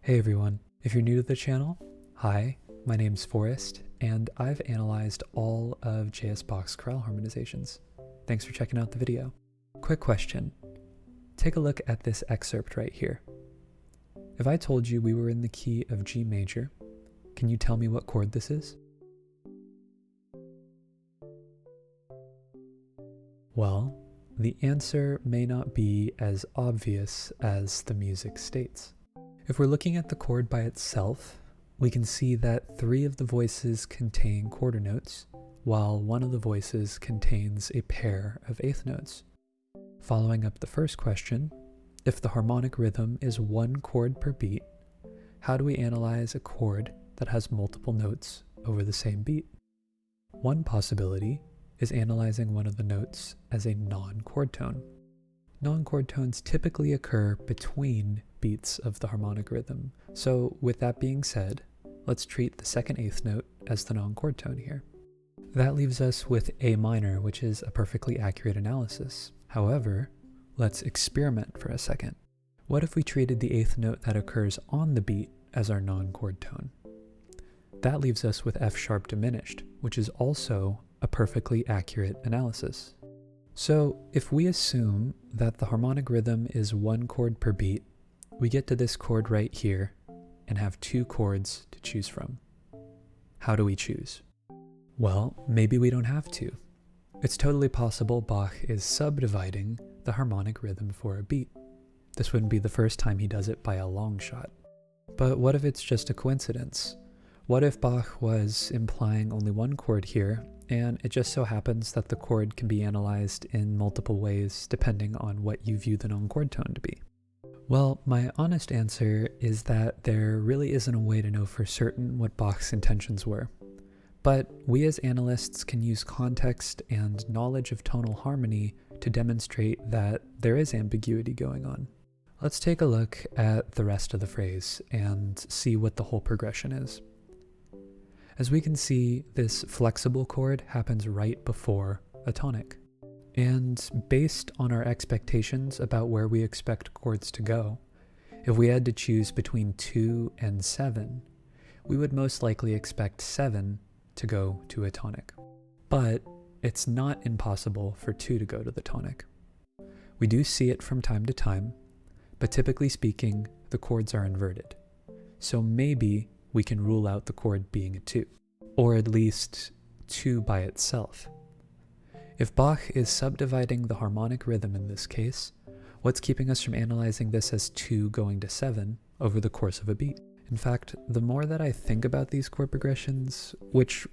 Hey everyone, if you're new to the channel, hi, my name's Forrest, and I've analyzed all of J.S. Bach's chorale harmonizations. Thanks for checking out the video. Quick question, take a look at this excerpt right here. If I told you we were in the key of G major, can you tell me what chord this is? Well, the answer may not be as obvious as the music states. If we're looking at the chord by itself, we can see that 3 of the voices contain quarter notes, while 1 of the voices contains a pair of eighth notes. Following up the first question, if the harmonic rhythm is 1 chord per beat, how do we analyze a chord that has multiple notes over the same beat? One possibility is analyzing one of the notes as a non-chord tone. Non-chord tones typically occur between beats of the harmonic rhythm. So with that being said, let's treat the second eighth note as the non-chord tone here. That leaves us with A minor, which is a perfectly accurate analysis. However, let's experiment for a second. What if we treated the eighth note that occurs on the beat as our non-chord tone? That leaves us with F sharp diminished, which is also a perfectly accurate analysis. So if we assume that the harmonic rhythm is 1 chord per beat, we get to this chord right here and have 2 chords to choose from. How do we choose? Well, maybe we don't have to. It's totally possible Bach is subdividing the harmonic rhythm for a beat. This wouldn't be the first time he does it by a long shot. But what if it's just a coincidence? What if Bach was implying only 1 chord here, and it just so happens that the chord can be analyzed in multiple ways depending on what you view the non-chord tone to be? Well, my honest answer is that there really isn't a way to know for certain what Bach's intentions were. But we as analysts can use context and knowledge of tonal harmony to demonstrate that there is ambiguity going on. Let's take a look at the rest of the phrase and see what the whole progression is. As we can see, this flexible chord happens right before a tonic. And based on our expectations about where we expect chords to go, if we had to choose between 2 and 7, we would most likely expect 7 to go to a tonic. But it's not impossible for 2 to go to the tonic. We do see it from time to time, but typically speaking, the chords are inverted. So maybe we can rule out the chord being a 2, or at least 2 by itself. If Bach is subdividing the harmonic rhythm in this case, what's keeping us from analyzing this as 2 going to 7 over the course of a beat? In fact, the more that I think about these chord progressions, which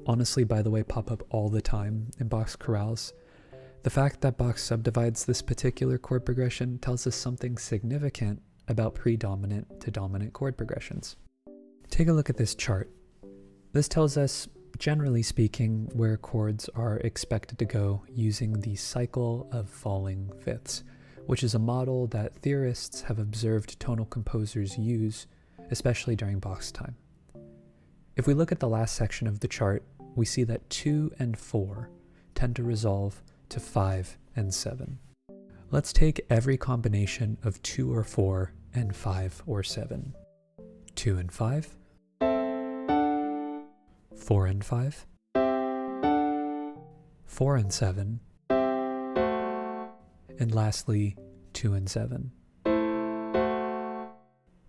honestly, by the way, pop up all the time in Bach's chorales, the fact that Bach subdivides this particular chord progression tells us something significant about predominant to dominant chord progressions. Take a look at this chart. This tells us, generally speaking, where chords are expected to go using the cycle of falling fifths, which is a model that theorists have observed tonal composers use, especially during Bach's time. If we look at the last section of the chart, we see that 2 and 4 tend to resolve to 5 and 7. Let's take every combination of 2 or 4 and 5 or 7. 2 and 5, 4 and 5, 4 and 7, and lastly, 2 and 7.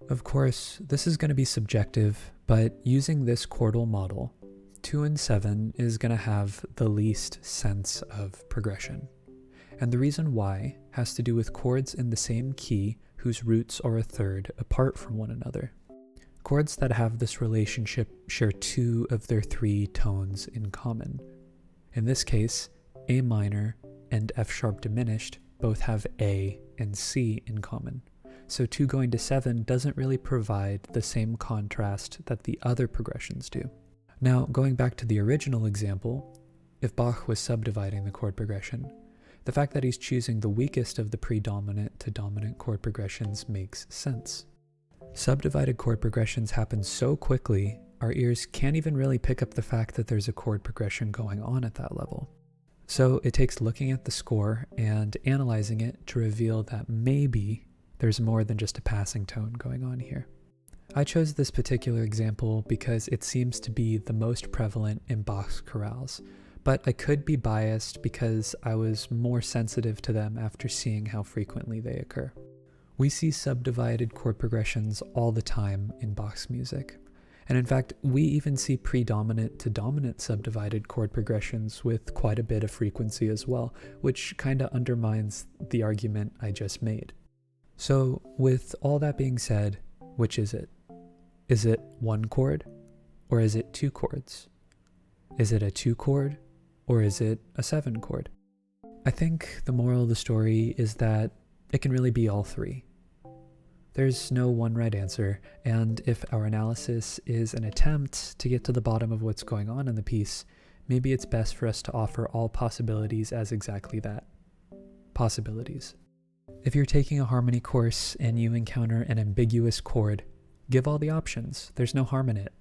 Of course, this is going to be subjective, but using this chordal model, 2 and 7 is going to have the least sense of progression. And the reason why has to do with chords in the same key whose roots are a third apart from one another. Chords that have this relationship share 2 of their 3 tones in common. In this case, A minor and F sharp diminished both have A and C in common. So 2 going to 7 doesn't really provide the same contrast that the other progressions do. Now, going back to the original example, if Bach was subdividing the chord progression, the fact that he's choosing the weakest of the predominant to dominant chord progressions makes sense. Subdivided chord progressions happen so quickly, our ears can't even really pick up the fact that there's a chord progression going on at that level. So it takes looking at the score and analyzing it to reveal that maybe there's more than just a passing tone going on here. I chose this particular example because it seems to be the most prevalent in Bach's chorales, but I could be biased because I was more sensitive to them after seeing how frequently they occur. We see subdivided chord progressions all the time in Bach's music, and in fact, we even see predominant to dominant subdivided chord progressions with quite a bit of frequency as well, which kinda undermines the argument I just made. So, with all that being said, which is it? Is it one chord, or is it two chords? Is it a 2-chord, or is it a 7-chord? I think the moral of the story is that it can really be all three. There's no one right answer, and if our analysis is an attempt to get to the bottom of what's going on in the piece, maybe it's best for us to offer all possibilities as exactly that. Possibilities. If you're taking a harmony course and you encounter an ambiguous chord, give all the options. There's no harm in it.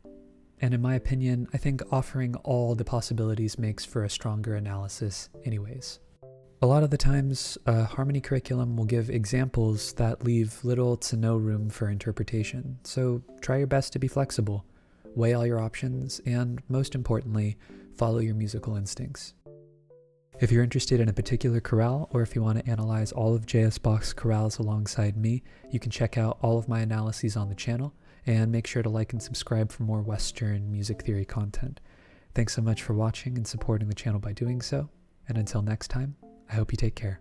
And in my opinion, I think offering all the possibilities makes for a stronger analysis anyways. A lot of the times, a harmony curriculum will give examples that leave little to no room for interpretation, so try your best to be flexible, weigh all your options, and most importantly, follow your musical instincts. If you're interested in a particular chorale, or if you want to analyze all of J.S. Bach's chorales alongside me, you can check out all of my analyses on the channel, and make sure to like and subscribe for more Western music theory content. Thanks so much for watching and supporting the channel by doing so, and until next time, I hope you take care.